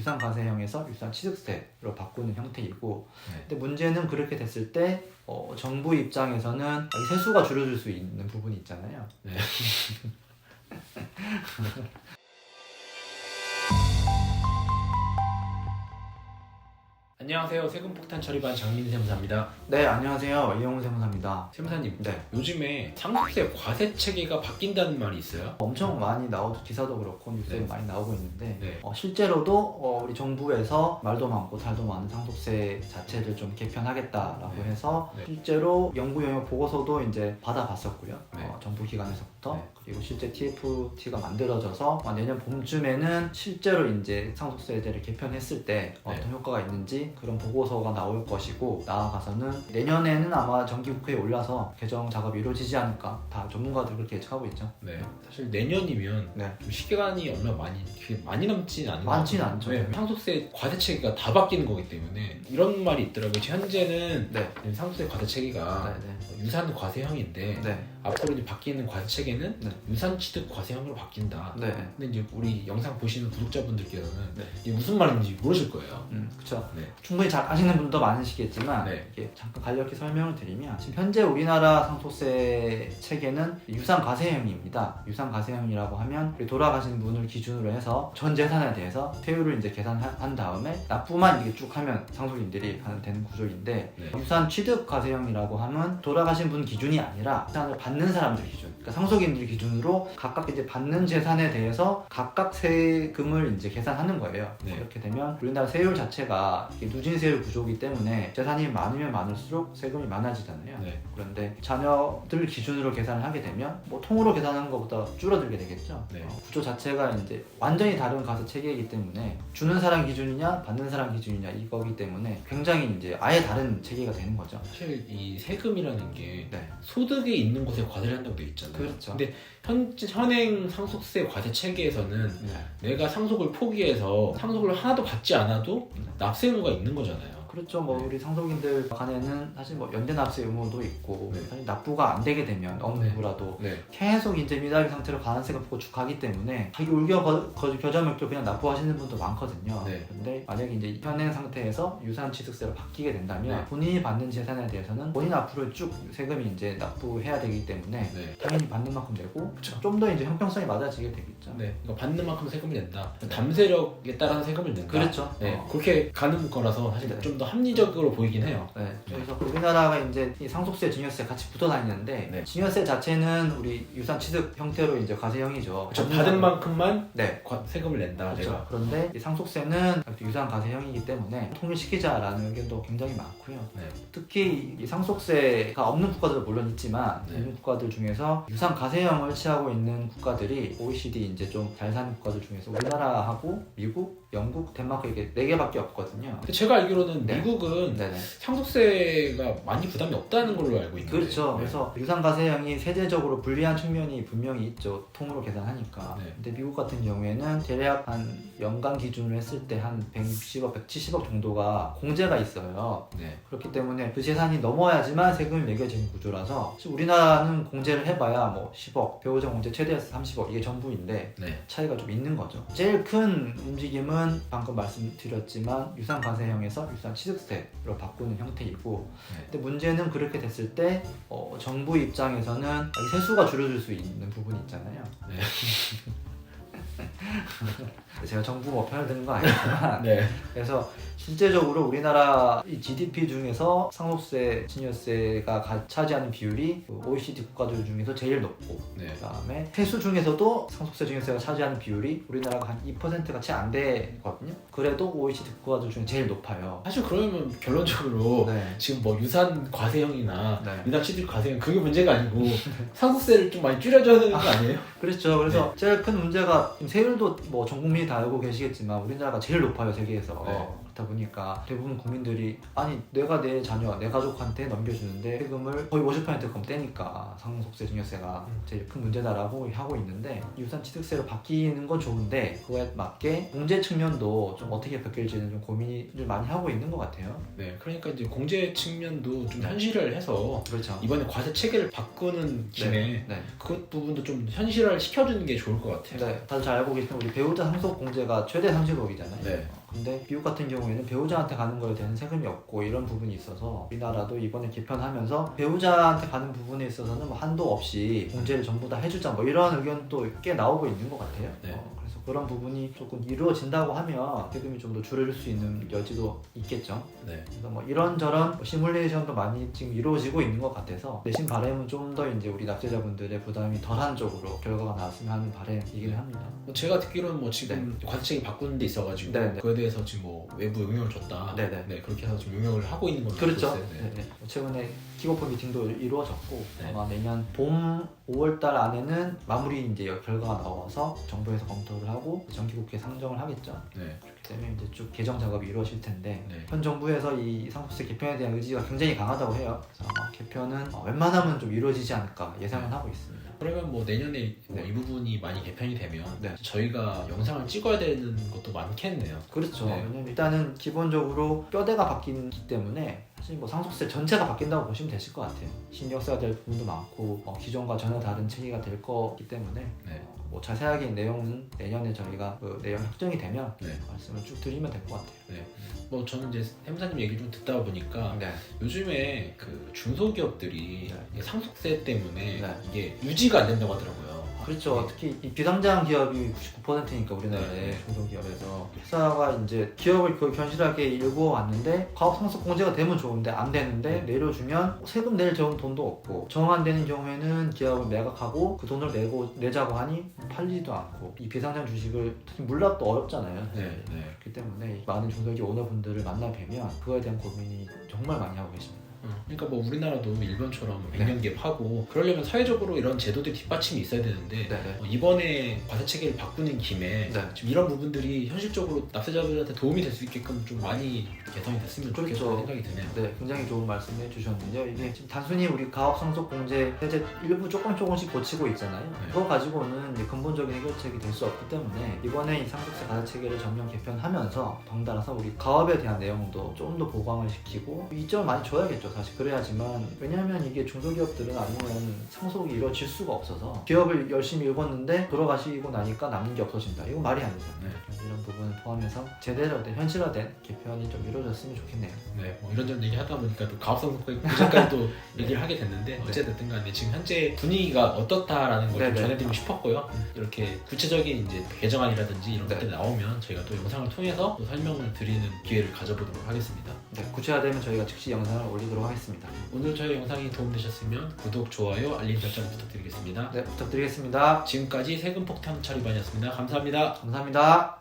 유상과세형에서 유상취득세로 바꾸는 형태이고, 네. 근데 문제는 그렇게 됐을 때 정부 입장에서는 이 세수가 줄어들 수 있는 부분이 있잖아요. 네. 안녕하세요. 세금폭탄 처리반 장민희 세무사입니다. 네, 안녕하세요. 이영훈 세무사입니다. 세무사님, 네. 요즘에 상속세 과세 체계가 바뀐다는 말이 있어요? 엄청 많이 나오고 기사도 그렇고 뉴스에 네. 많이 나오고 있는데 네. 실제로도 우리 정부에서 말도 많고 탈도 많은 상속세 자체를 좀 개편하겠다라고 네. 해서 네. 실제로 연구 영역 보고서도 이제 받아봤었고요. 네. 정부 기관에서부터 네. 그리고 실제 TFT가 만들어져서 내년 봄쯤에는 실제로 이제 상속세제를 개편했을 때 어떤 효과가 있는지 그런 보고서가 나올 것이고, 나아가서는 내년에는 아마 정기국회에 올라서 개정 작업이 이루어지지 않을까, 다 전문가들 그렇게 예측하고 있죠. 네. 사실 내년이면 네. 좀 시간이 얼마 많이 남지는 않은 많지는 것 같아요. 않죠. 네. 상속세 과세 체계가 다 바뀌는 거기 때문에 이런 말이 있더라고요. 현재는 네. 상속세 과세 체계가 네. 유산 과세형인데 네. 앞으로 이제 바뀌는 과세 체계는 네. 유산 취득 과세형으로 바뀐다. 네. 근데 이제 우리 영상 보시는 구독자분들께서는 네. 이게 무슨 말인지 모르실 거예요. 그렇죠. 네. 충분히 잘 아시는 분도 많으시겠지만 네. 이게 잠깐 간략히 설명을 드리면, 지금 현재 우리나라 상속세 체계는 유상과세형입니다. 유상과세형이라고 하면 우리 돌아가신 분을 기준으로 해서 전 재산에 대해서 세율을 이제 계산한 다음에 납부만 이렇게 쭉 하면 상속인들이 되는 구조인데, 네. 유산 취득 과세형이라고 하면 돌아가신 분 기준이 아니라 재산을 받는 사람들 기준, 그러니까 상속인들 기준으로 각각 이제 받는 재산에 대해서 각각 세금을 이제 계산하는 거예요. 네. 이렇게 되면 우리나라 세율 자체가 누진세율 구조이기 때문에 재산이 많으면 많을수록 세금이 많아지잖아요. 네. 그런데 자녀들 기준으로 계산을 하게 되면 뭐 통으로 계산하는 것보다 줄어들게 되겠죠. 네. 구조 자체가 이제 완전히 다른 과세 체계이기 때문에 주는 사람 기준이냐 받는 사람 기준이냐 이거기 때문에 굉장히 이제 아예 다른 체계가 되는 거죠. 사실 이 세금이라는 게 네. 소득이 있는 곳에 과세를 한다고 되어 있잖아요. 그렇죠. 근데 현행 상속세 과세 체계에서는 네. 내가 상속을 포기해서 상속을 하나도 받지 않아도 납세 의무가 있는 거잖아요. 그렇죠. 뭐 네. 우리 상속인들 간에는 사실 뭐 연대 납세 의무도 있고, 네. 사실 납부가 안 되게 되면 어느 네. 누구라도 네. 계속 이제 미납의 상태로 관세가 고축하기 때문에 자기 울겨 겨자먹기로 그냥 납부하시는 분도 많거든요. 네. 근데 만약에 이제 현행 상태에서 유산 취득세로 바뀌게 된다면 네. 본인이 받는 재산에 대해서는 본인 앞으로 쭉 세금이 이제 납부해야 되기 때문에 네. 당연히 받는 만큼 내고 그쵸. 좀 더 이제 형평성이 맞아지게 되겠죠. 네. 그러니까 받는 만큼 세금을 낸다. 네. 담세력에 따라서 세금을 낸다. 그렇죠. 네. 그렇게 가는 거라서 사실 네. 좀 더 합리적으로 보이긴 해요. 네, 그래서 우리나라가 이제 이 상속세, 증여세 같이 붙어 다니는데, 네. 증여세 자체는 우리 유산 취득 형태로 이제 과세형이죠. 그렇죠. 받은 만큼만 네. 세금을 낸다. 그렇죠. 내가. 그런데 이 상속세는 유산 과세형이기 때문에 통일시키자라는 의견도 굉장히 많고요. 네. 특히 이 상속세가 없는 국가들은 물론 있지만 네. 있는 국가들 중에서 유산 과세형을 취하고 있는 국가들이 OECD 이제 좀 잘 사는 국가들 중에서 우리나라하고 미국, 영국, 덴마크 이렇게 4개밖에 없거든요. 근데 제가 알기로는 네. 미국은 네네. 상속세가 많이 부담이 없다는 걸로 알고 있는데. 그렇죠. 네. 그래서 유상과세형이 세제적으로 불리한 측면이 분명히 있죠. 통으로 계산하니까. 네. 근데 미국 같은 경우에는 대략 한 연간 기준으로 했을 때 한 160억, 170억 정도가 공제가 있어요. 네. 그렇기 때문에 그 재산이 넘어야지만 세금이 매겨지는 구조라서, 사실 우리나라는 공제를 해봐야 뭐 10억, 배우자 공제 최대해서 30억 이게 전부인데 네. 차이가 좀 있는 거죠. 제일 큰 움직임은 방금 말씀드렸지만 유상과세형에서 유산취득세로 바꾸는 형태이고, 네. 근데 문제는 그렇게 됐을 때 정부 입장에서는 이 세수가 줄어들 수 있는 부분이 있잖아요. 네. 제가 정부 뭐 편을 드는 건 아니지만 네. 그래서 실제적으로 우리나라 이 GDP 중에서 상속세, 증여세가 차지하는 비율이 OECD 국가들 중에서 제일 높고, 네. 그다음에 세수 중에서도 상속세, 증여세가 차지하는 비율이 우리나라가 한 2%가 채 안 되거든요. 그래도 OECD 국가들 중에 제일 높아요. 사실 그러면 결론적으로 네. 지금 뭐 유산 과세형이나 네. 유산 취득 과세형 그게 문제가 아니고 상속세를 좀 많이 줄여줘야 되는 거 아니에요? 그렇죠. 그래서 제일 큰 문제가 지금 세율도 뭐 전 국민이 다 알고 계시겠지만 우리나라가 제일 높아요, 세계에서. 네. 그렇다 보니까 대부분 국민들이 아니 내가 내 자녀, 내 가족한테 넘겨주는데 세금을 거의 50%금 떼니까 상속세, 증여세가 제일 큰 문제다라고 하고 있는데, 유산취득세로 바뀌는 건 좋은데 그거에 맞게 공제 측면도 좀 어떻게 바뀔지는 좀 고민을 많이 하고 있는 것 같아요. 네, 그러니까 이제 공제 측면도 좀 현실을 해서 그렇죠. 이번에 과세 체계를 바꾸는 김에 네. 그것 부분도 좀 현실화를 시켜주는 게 좋을 것 같아요. 네. 다들 잘 알고 계시는 우리 배우자 상속 공제가 최대 30억이잖아요. 네. 근데 미국 같은 경우에는 배우자한테 가는 거에 대한 세금이 없고 이런 부분이 있어서 우리나라도 이번에 개편하면서 배우자한테 가는 부분에 있어서는 뭐 한도 없이 공제를 전부 다 해주자 뭐 이런 의견도 꽤 나오고 있는 것 같아요. 네. 그래서 그런 부분이 조금 이루어진다고 하면 세금이 좀 더 줄일 수 있는 여지도 있겠죠. 네. 그래서 뭐 이런저런 시뮬레이션도 많이 지금 이루어지고 있는 것 같아서 내심 바람은 좀 더 이제 우리 납세자분들의 부담이 덜한 쪽으로 결과가 나왔으면 하는 바람이긴 합니다. 뭐 제가 듣기로는 뭐 지금 과세책이 바꾸는 데 있어가지고 네네. 그에 대해서 지금 뭐 외부 용역을 줬다. 네네. 네, 그렇게 해서 지금 용역을 하고 있는 걸로 그렇죠. 알고 있어요. 네. 네네. 최근에 킥오프 미팅도 이루어졌고 네. 아마 내년 봄 5월달 안에는 마무리 이제 결과가 나와서 정부에서 검토를 하고 정기국회에 상정을 하겠죠. 네. 그렇기 때문에 이제 쭉 개정 작업이 이루어질 텐데 네. 현 정부에서 이 상속세 개편에 대한 의지가 굉장히 강하다고 해요. 그래서 아마 개편은 웬만하면 좀 이루어지지 않을까 예상은 하고 있습니다. 그러면 뭐 내년에 뭐 네. 이 부분이 많이 개편이 되면 네. 저희가 영상을 찍어야 되는 것도 많겠네요. 그렇죠. 네. 왜냐면 일단은 기본적으로 뼈대가 바뀌기 때문에 사실 뭐 상속세 전체가 바뀐다고 보시면 되실 것 같아요. 신경써야 될 부분도 많고 기존과 전혀 다른 체계가 될 거기 때문에 네. 뭐 자세하게 내용은 내년에 저희가 그 내용 확정이 되면 네. 말씀을 쭉 드리면 될 것 같아요. 네. 뭐 저는 이제 햄사님 얘기를 좀 듣다 보니까 네. 요즘에 그 중소기업들이 네. 상속세 때문에 네. 이게 유지가 안 된다고 하더라고요. 그렇죠. 특히 이 비상장 기업이 99%니까 우리나라의 네. 중소기업에서 회사가 이제 기업을 거의 견실하게 일구어 왔는데 가업 상속 공제가 되면 좋은데 안 되는데 내려주면 세금 낼 돈도 없고 정 안 되는 경우에는 기업을 매각하고 그 돈을 내자고 하니 팔리지도 않고 이 비상장 주식을 특히 물납도 어렵잖아요. 네. 네. 그렇기 때문에 많은 중소기업 오너분들을 만나 뵈면 그거에 대한 고민이 정말 많이 하고 계십니다. 그러니까 뭐 우리나라도 일본처럼 네. 100년 갭하고 그러려면 사회적으로 이런 제도들이 뒷받침이 있어야 되는데 네네. 이번에 과세 체계를 바꾸는 김에 네. 지금 이런 부분들이 현실적으로 납세자들한테 도움이 될 수 있게끔 좀 많이 개선이 됐으면 그렇죠. 좋겠다는 생각이 드네요. 네, 굉장히 좋은 말씀해 주셨는데요. 이게 지금 단순히 우리 가업상속공제 세제 일부 조금씩 고치고 있잖아요. 네. 그거 가지고는 이제 근본적인 해결책이 될 수 없기 때문에 이번에 이 상속세 과세 체계를 전면 개편하면서 덩달아서 우리 가업에 대한 내용도 좀 더 보강을 시키고 이점을 많이 줘야겠죠. 사실 그래야지만 왜냐하면 이게 중소기업들은 아니면 상속이 이루어질 수가 없어서 기업을 열심히 일궜는데 돌아가시고 나니까 남는 게 없어진다. 이건 말이 안 되잖아요. 네. 그래서 이런 부분을 포함해서 제대로 된 현실화된 개편이 좀 이루어졌으면 좋겠네요. 네, 뭐 이런저런 얘기 하다 보니까 또 가업상속까지 부정까지 또 얘기를 하게 됐는데 어쨌든 간에 지금 현재 분위기가 어떻다라는 걸 좀 네네. 전해드리고 싶었고요. 이렇게 구체적인 이제 개정안이라든지 이런 네. 것들이 나오면 저희가 또 영상을 통해서 또 설명을 드리는 기회를 가져보도록 하겠습니다. 네, 구체화되면 저희가 즉시 영상을 올리도록 하겠습니다. 오늘 저희 영상이 도움되셨으면 구독, 좋아요, 알림 설정 부탁드리겠습니다. 네, 부탁드리겠습니다. 지금까지 세금 폭탄 처리반이었습니다. 감사합니다. 감사합니다.